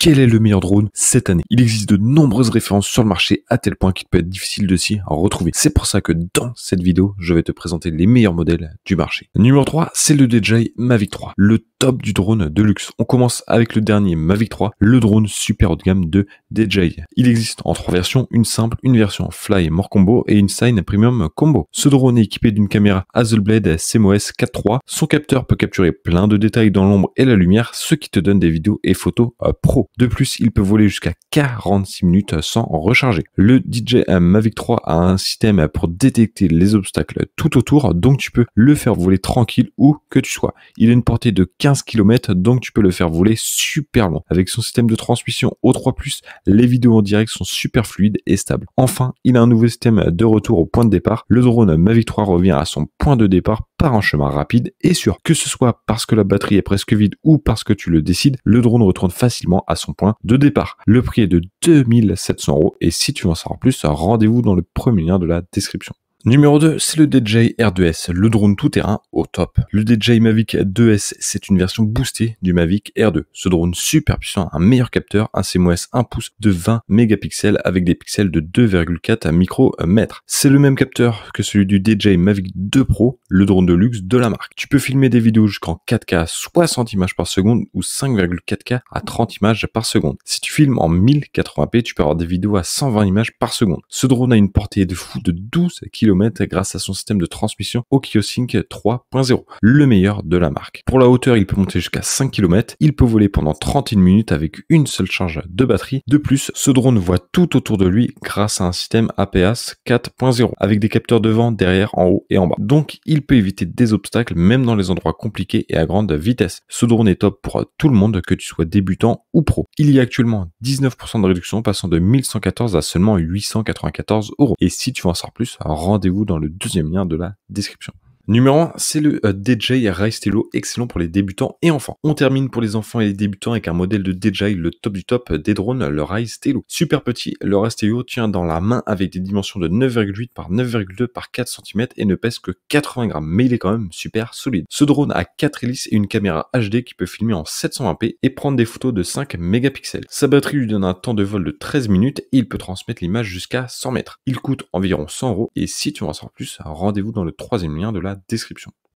Quel est le meilleur drone cette année? Il existe de nombreuses références sur le marché à tel point qu'il peut être difficile de s'y retrouver. C'est pour ça que dans cette vidéo, je vais te présenter les meilleurs modèles du marché. Numéro 3, c'est le DJI Mavic 3, le top du drone de luxe. On commence avec le dernier Mavic 3, le drone super haut de gamme de DJI. Il existe en 3 versions, une simple, une version Fly More Combo et une Sign Premium Combo. Ce drone est équipé d'une caméra Hasselblad CMOS 4.3. Son capteur peut capturer plein de détails dans l'ombre et la lumière, ce qui te donne des vidéos et photos pro. De plus, il peut voler jusqu'à 46 minutes sans recharger. Le DJI Mavic 3 a un système pour détecter les obstacles tout autour, donc tu peux le faire voler tranquille où que tu sois. Il a une portée de 15 km, donc tu peux le faire voler super loin. Avec son système de transmission O3+, les vidéos en direct sont super fluides et stables. Enfin, il a un nouveau système de retour au point de départ. Le drone Mavic 3 revient à son point de départ par un chemin rapide et sûr. Que ce soit parce que la batterie est presque vide ou parce que tu le décides, le drone retourne facilement à son point de départ. Le prix est de 2700 € et si tu veux en savoir plus, rendez-vous dans le premier lien de la description. Numéro 2, c'est le DJI R2S, le drone tout-terrain au top. Le DJI Mavic 2S, c'est une version boostée du Mavic R2. Ce drone super puissant a un meilleur capteur, un CMOS 1 pouce de 20 mégapixels avec des pixels de 2,4 micromètres. C'est le même capteur que celui du DJI Mavic 2 Pro, le drone de luxe de la marque. Tu peux filmer des vidéos jusqu'en 4K à 60 images par seconde ou 5,4K à 30 images par seconde. Si tu filmes en 1080p, tu peux avoir des vidéos à 120 images par seconde. Ce drone a une portée de fou de 12 km grâce à son système de transmission OkioSync 3.0, le meilleur de la marque. Pour la hauteur, il peut monter jusqu'à 5 km, il peut voler pendant 31 minutes avec une seule charge de batterie. De plus, ce drone voit tout autour de lui grâce à un système APAS 4.0 avec des capteurs devant, derrière, en haut et en bas. Donc, il peut éviter des obstacles même dans les endroits compliqués et à grande vitesse. Ce drone est top pour tout le monde, que tu sois débutant ou pro. Il y a actuellement 19% de réduction passant de 1114 à seulement 894 €. Et si tu veux en savoir plus, rendez-vous dans le deuxième lien de la description. Numéro 1, c'est le DJI Rai Stello, excellent pour les débutants et enfants. On termine pour les enfants et les débutants avec un modèle de DJI, le top du top des drones, le Rai Stello. Super petit, le Rai Stello tient dans la main avec des dimensions de 9,8 par 9,2 par 4 cm et ne pèse que 80 grammes, mais il est quand même super solide. Ce drone a 4 hélices et une caméra HD qui peut filmer en 720p et prendre des photos de 5 mégapixels. Sa batterie lui donne un temps de vol de 13 minutes et il peut transmettre l'image jusqu'à 100 mètres. Il coûte environ 100 € et si tu veux en savoir plus, rendez-vous dans le troisième lien de la description.